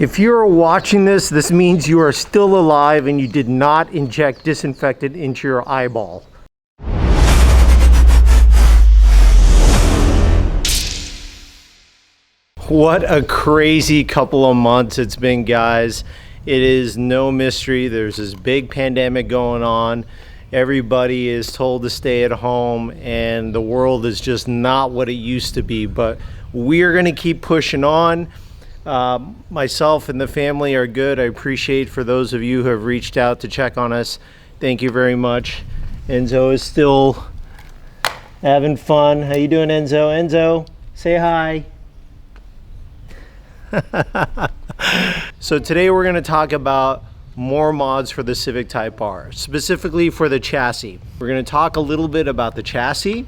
If you're watching this means you are still alive and you did not inject disinfectant into your eyeball. What a crazy couple of months it's been, guys. It is no mystery. There's this big pandemic going on. Everybody is told to stay at home and the world is just not what it used to be, but we're going to keep pushing on. Myself and the family are good. I appreciate for those of you who have reached out to check on us. Thank you very much. Enzo is still having fun. How you doing, Enzo? Enzo, say hi. So today we're going to talk about more mods for the Civic Type R, specifically for the chassis. We're going to talk a little bit about the chassis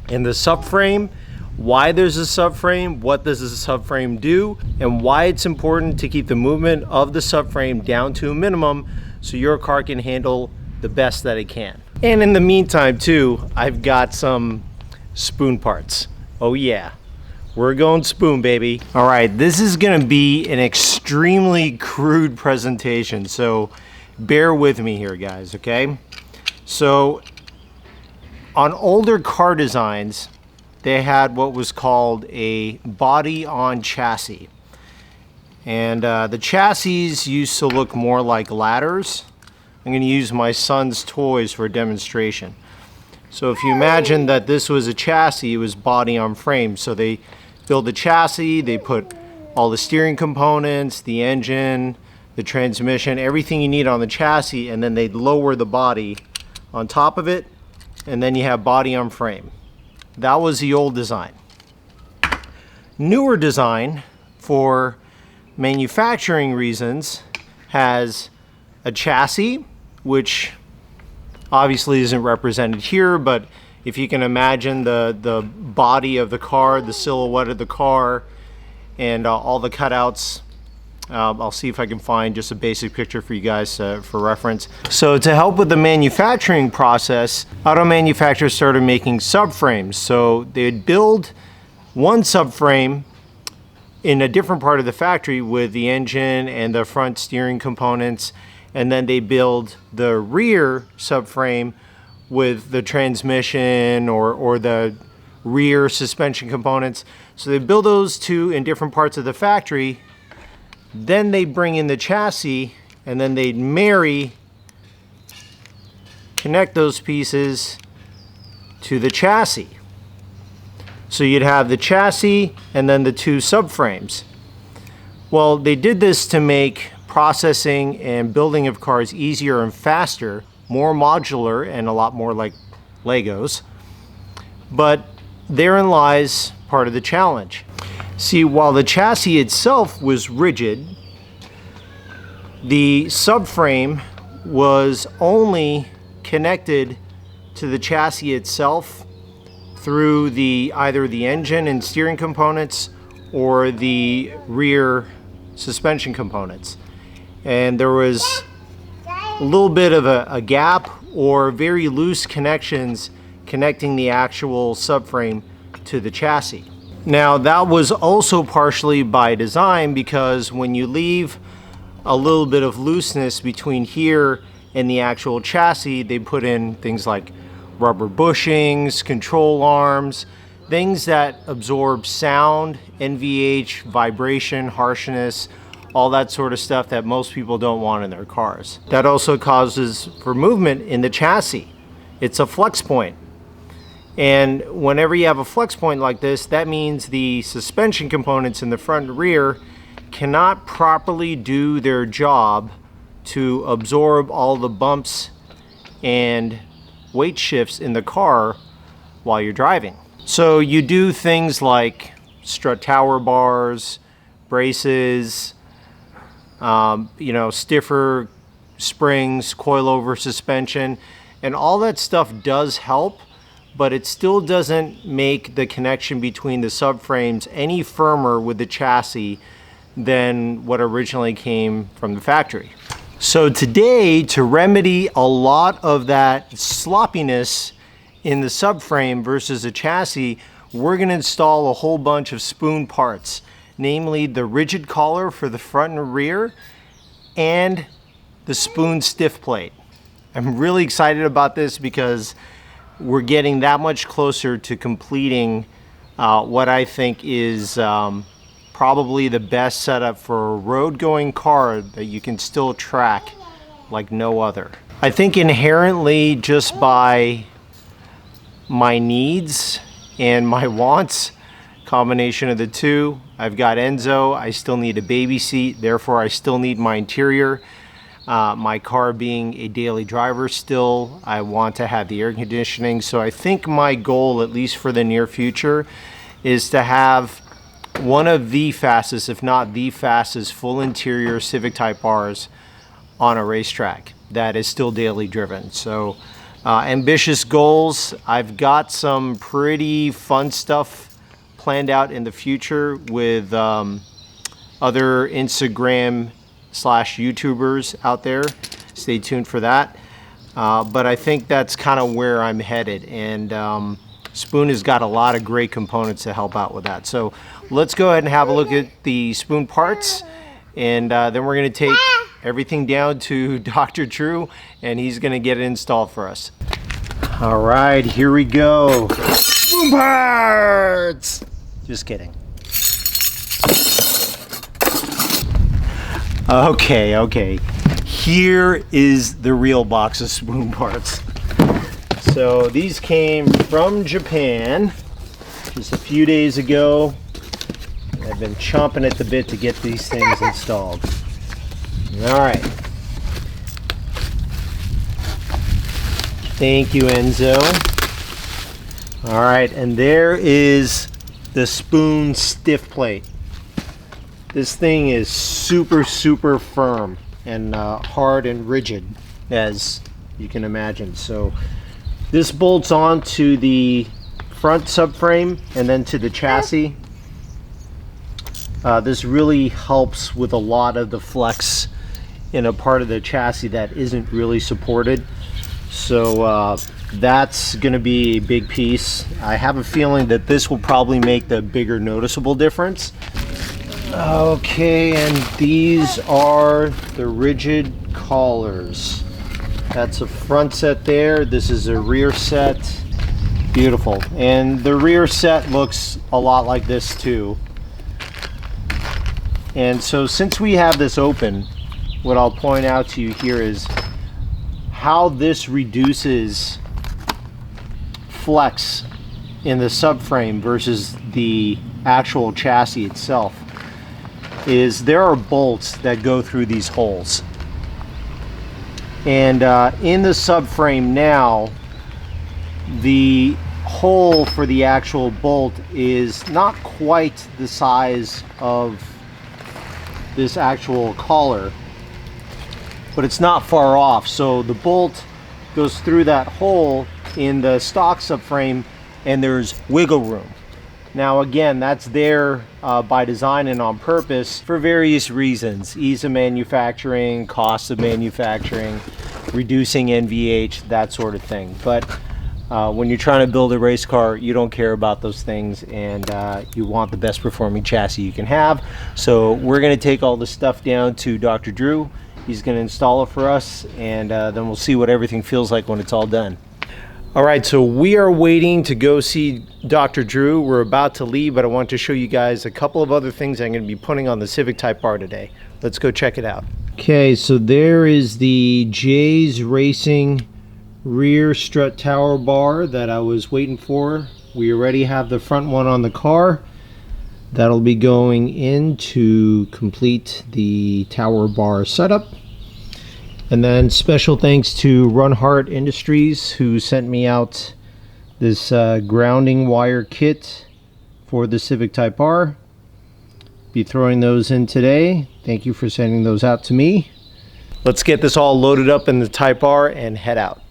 and the subframe, why there's a subframe, what does the subframe do, and why it's important to keep the movement of the subframe down to a minimum so your car can handle the best that it can. And in the meantime too, I've got some spoon parts. Oh yeah. We're going spoon, baby. All right, this is gonna be an extremely crude presentation, so bear with me here, guys, okay? So on older car designs, they had what was called a body on chassis. And the chassis used to look more like ladders. I'm gonna use my son's toys for a demonstration. So if you imagine that this was a chassis, it was body on frame. So they build the chassis, they put all the steering components, the engine, the transmission, everything you need on the chassis, and then they'd lower the body on top of it, and then you have body on frame. That was the old design. Newer design, for manufacturing reasons, has a chassis, which obviously isn't represented here, but if you can imagine the body of the car, the silhouette of the car, and all the cutouts. I'll see if I can find just a basic picture for you guys for reference. So to help with the manufacturing process, auto manufacturers started making subframes. So they'd build one subframe in a different part of the factory with the engine and the front steering components, and then they build the rear subframe with the transmission or the rear suspension components. So they build those two in different parts of the factory. Then they bring in the chassis and then they'd connect those pieces to the chassis. So you'd have the chassis and then the two subframes. Well, they did this to make processing and building of cars easier and faster, more modular, and a lot more like Legos. But therein lies part of the challenge. See, while the chassis itself was rigid, the subframe was only connected to the chassis itself through either the engine and steering components or the rear suspension components. And there was a little bit of a gap or very loose connections connecting the actual subframe to the chassis. Now that was also partially by design, because when you leave a little bit of looseness between here and the actual chassis, they put in things like rubber bushings, control arms, things that absorb sound, NVH, vibration, harshness, all that sort of stuff that most people don't want in their cars. That also causes for movement in the chassis. It's a flex point. And whenever you have a flex point like this, that means the suspension components in the front and rear cannot properly do their job to absorb all the bumps and weight shifts in the car while you're driving. So you do things like strut tower bars, braces, stiffer springs, coilover suspension, and all that stuff does help, but it still doesn't make the connection between the subframes any firmer with the chassis than what originally came from the factory. So today, to remedy a lot of that sloppiness in the subframe versus a chassis, we're going to install a whole bunch of spoon parts. namely the rigid collar for the front and rear and the spoon stiff plate. I'm really excited about this because we're getting that much closer to completing what I think is probably the best setup for a road going car that you can still track like no other. I think inherently, just by my needs and my wants, combination of the two, I've got Enzo, I still need a baby seat, therefore I still need my interior. My car being a daily driver still, I want to have the air conditioning. So I think my goal, at least for the near future, is to have one of the fastest, if not the fastest, full interior Civic Type Rs on a racetrack that is still daily driven. So ambitious goals. I've got some pretty fun stuff planned out in the future with other Instagram / YouTubers out there. Stay tuned for that. But I think that's kind of where I'm headed, and Spoon has got a lot of great components to help out with that. So let's go ahead and have a look at the Spoon parts, and then we're going to take everything down to Dr. Drew, and he's going to get it installed for us. All right, here we go. Spoon parts! Just kidding. Okay. Here is the real box of Spoon parts. So these came from Japan just a few days ago. I've been chomping at the bit to get these things installed. All right. Thank you, Enzo. All right, and there is the Spoon stiff plate. This thing is super firm and hard and rigid, as you can imagine. So this bolts on to the front subframe and then to the chassis. This really helps with a lot of the flex in a part of the chassis that isn't really supported. So that's going to be a big piece. I have a feeling that this will probably make the bigger noticeable difference. Okay, and these are the rigid collars. That's a front set there. This is a rear set. Beautiful. And the rear set looks a lot like this too. And so since we have this open, what I'll point out to you here is how this reduces flex in the subframe versus the actual chassis itself. Is there are bolts that go through these holes, and in the subframe now, the hole for the actual bolt is not quite the size of this actual collar, but it's not far off. So the bolt goes through that hole in the stock subframe, and there's wiggle room. Now again, that's there by design and on purpose for various reasons: ease of manufacturing, cost of manufacturing, reducing NVH, that sort of thing. But when you're trying to build a race car, you don't care about those things, and you want the best performing chassis you can have. So we're going to take all this stuff down to Dr. Drew. He's going to install it for us, and then we'll see what everything feels like when it's all done. All right, so we are waiting to go see Dr. Drew. We're about to leave, but I want to show you guys a couple of other things I'm going to be putting on the Civic Type R today. Let's go check it out. Okay, so there is the Jay's Racing rear strut tower bar that I was waiting for. We already have the front one on the car. That'll be going in to complete the tower bar setup. And then special thanks to Runhard Industries, who sent me out this grounding wire kit for the Civic Type R. Be throwing those in today. Thank you for sending those out to me. Let's get this all loaded up in the Type R and head out.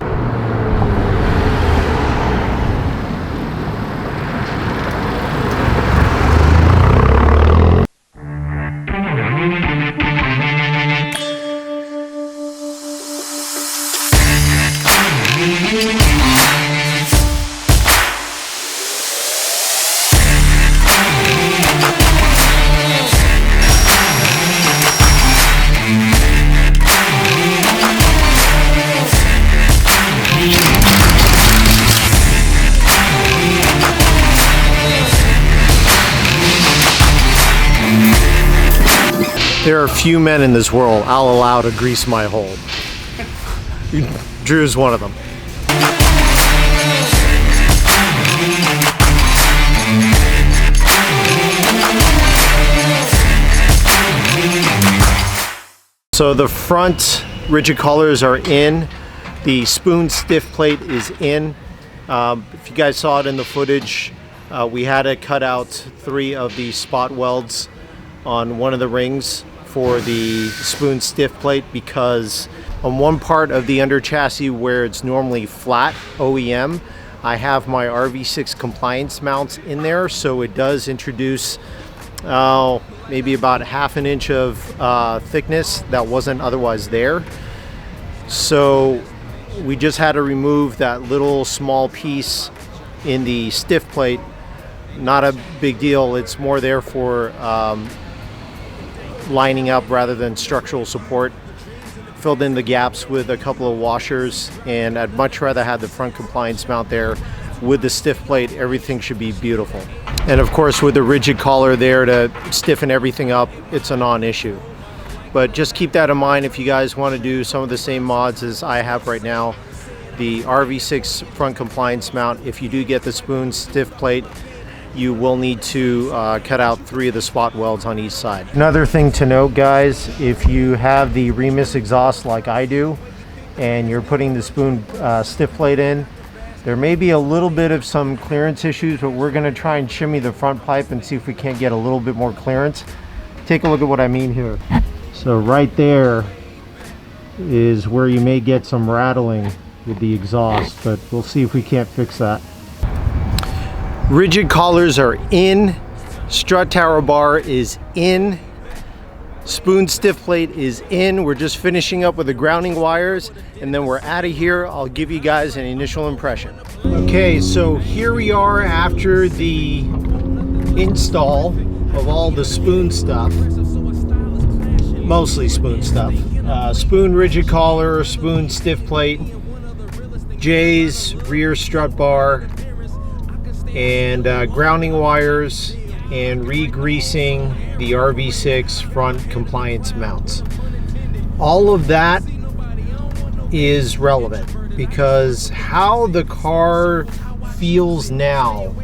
There are few men in this world I'll allow to grease my hole. Drew's one of them. So the front rigid collars are in. The spoon stiff plate is in. If you guys saw it in the footage, we had to cut out 3 of the spot welds on one of the rings for the spoon stiff plate, because on one part of the under chassis where it's normally flat OEM, I have my RV6 compliance mounts in there, so it does introduce maybe about ½ an inch of thickness that wasn't otherwise there. So we just had to remove that little small piece in the stiff plate. Not a big deal, it's more there for lining up rather than structural support. Filled in the gaps with a couple of washers, and I'd much rather have the front compliance mount there. With the stiff plate, everything should be beautiful. And of course, with the rigid collar there to stiffen everything up, it's a non-issue. But just keep that in mind if you guys want to do some of the same mods as I have right now. The RV6 front compliance mount, if you do get the spoon stiff plate, you will need to cut out 3 of the spot welds on each side. Another thing to note, guys, if you have the Remus exhaust like I do, and you're putting the spoon stiff plate in, there may be a little bit of some clearance issues, but we're gonna try and shimmy the front pipe and see if we can't get a little bit more clearance. Take a look at what I mean here. So right there is where you may get some rattling with the exhaust, but we'll see if we can't fix that. Rigid collars are in, strut tower bar is in, spoon stiff plate is in. We're just finishing up with the grounding wires, and then we're out of here. I'll give you guys an initial impression. Okay, so here we are after the install of all the spoon stuff, mostly spoon stuff. Spoon rigid collar, spoon stiff plate, J's rear strut bar, and grounding wires, and re-greasing the RV6 front compliance mounts. All of that is relevant because how the car feels now,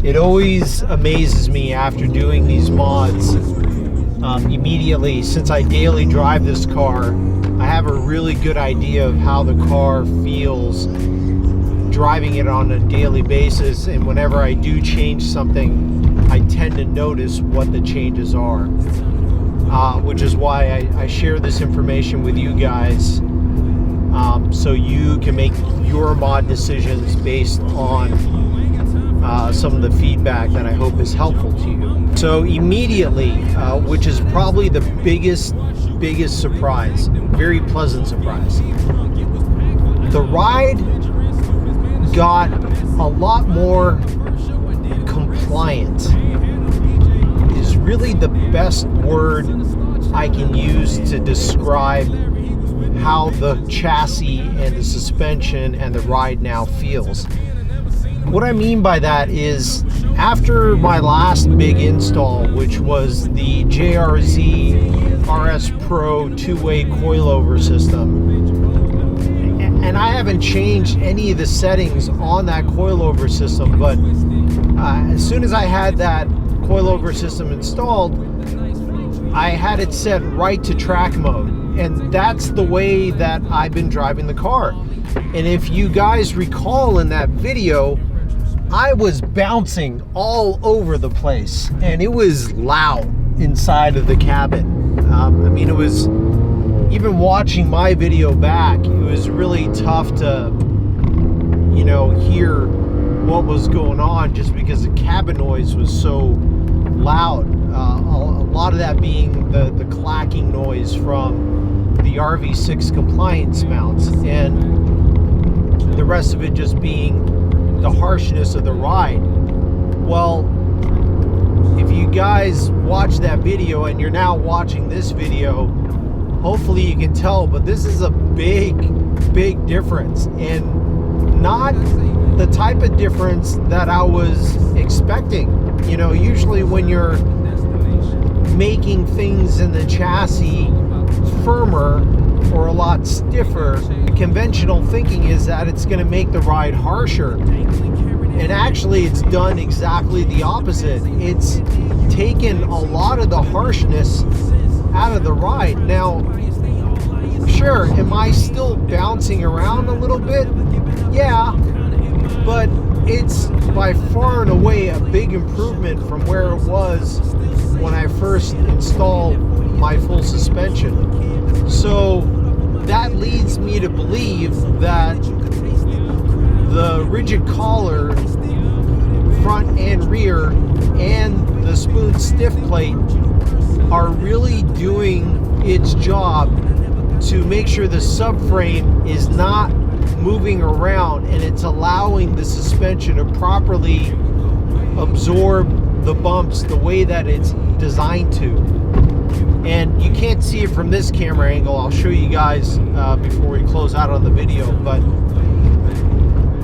it always amazes me after doing these mods. Immediately, since I daily drive this car, I have a really good idea of how the car feels driving it on a daily basis, and whenever I do change something, I tend to notice what the changes are, which is why I share this information with you guys, so you can make your mod decisions based on some of the feedback that I hope is helpful to you. So immediately, which is probably the biggest surprise, very pleasant surprise, the ride got a lot more compliant, is really the best word I can use to describe how the chassis and the suspension and the ride now feels. What I mean by that is, after my last big install, which was the JRZ RS Pro 2-way coilover system, and I haven't changed any of the settings on that coilover system, but as soon as I had that coilover system installed, I had it set right to track mode, and that's the way that I've been driving the car. And if you guys recall in that video, I was bouncing all over the place, and it was loud inside of the cabin. I mean, it was, even watching my video back, it was really tough to, you know, hear what was going on just because the cabin noise was so loud. A lot of that being the clacking noise from the RV6 compliance mounts, and the rest of it just being the harshness of the ride. Well, if you guys watch that video and you're now watching this video, hopefully you can tell, but this is a big difference, and not the type of difference that I was expecting. You know, usually when you're making things in the chassis firmer or a lot stiffer. The conventional thinking is that it's going to make the ride harsher, and actually it's done exactly the opposite. It's taken a lot of the harshness out of the ride. Now, sure, am I still bouncing around a little bit? Yeah, but it's by far and away a big improvement from where it was when I first installed my full suspension. So that leads me to believe that the rigid collar, front and rear, and the spoon stiff plate are really doing its job to make sure the subframe is not moving around, and it's allowing the suspension to properly absorb the bumps the way that it's designed to. And you can't see it from this camera angle. I'll show you guys before we close out on the video, but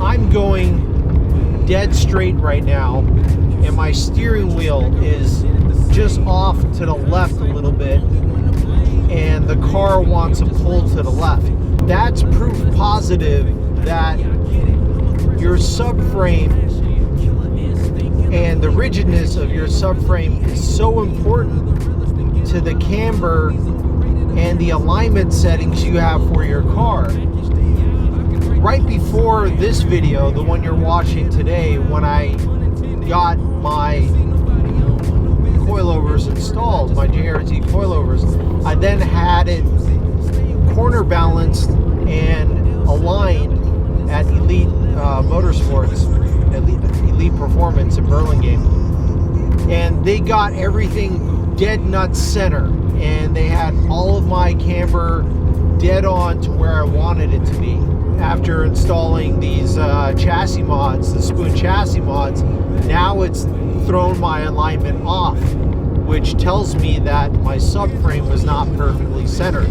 I'm going dead straight right now, and my steering wheel is just off to the left a little bit, and the car wants to pull to the left. That's proof positive that your subframe and the rigidness of your subframe is so important to the camber and the alignment settings you have for your car. Right before this video, the one you're watching today, when I got my coilovers installed, my JRZ coilovers, I then had it corner balanced and aligned at Elite Motorsports, Elite Performance in Burlingame, and they got everything dead nuts center, and they had all of my camber dead on to where I wanted it to be. After installing these chassis mods, the spoon chassis mods, now it's thrown my alignment off, which tells me that my subframe was not perfectly centered,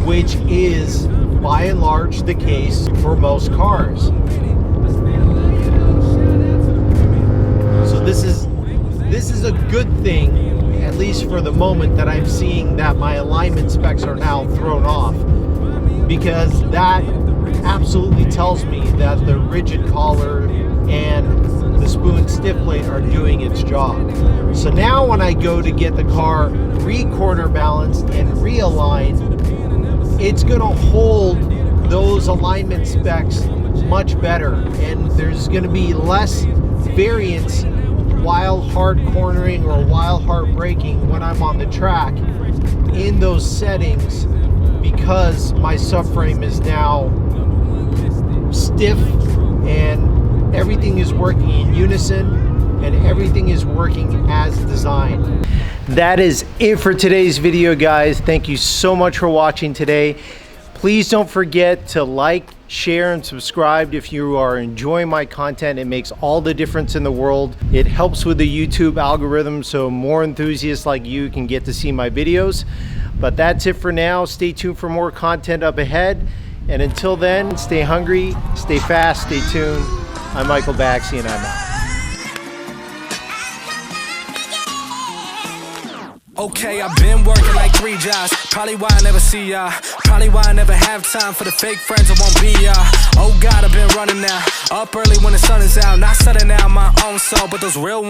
which is by and large the case for most cars. So this is a good thing, at least for the moment, that I'm seeing that my alignment specs are now thrown off, because that absolutely tells me that the rigid collar and the spoon stiff plate are doing its job. So now when I go to get the car re-corner balanced and realigned, it's going to hold those alignment specs much better, and there's going to be less variance while hard cornering or while hard braking when I'm on the track in those settings, because my subframe is now stiff and everything is working in unison and everything is working as designed. That is it for today's video, guys. Thank you so much for watching today. Please don't forget to like, share, and subscribe if you are enjoying my content. It makes all the difference in the world. It helps with the YouTube algorithm, so more enthusiasts like you can get to see my videos. But that's it for now. Stay tuned for more content up ahead. And until then, stay hungry, stay fast, stay tuned. I'm Michael Baxi, and I'm out. Okay, I've been working like 3 jobs. Probably why I never see ya. Probably why I never have time for the fake friends that won't be ya. Oh God, I've been running now. Up early when the sun is out. Not setting out my own soul, but those real ones.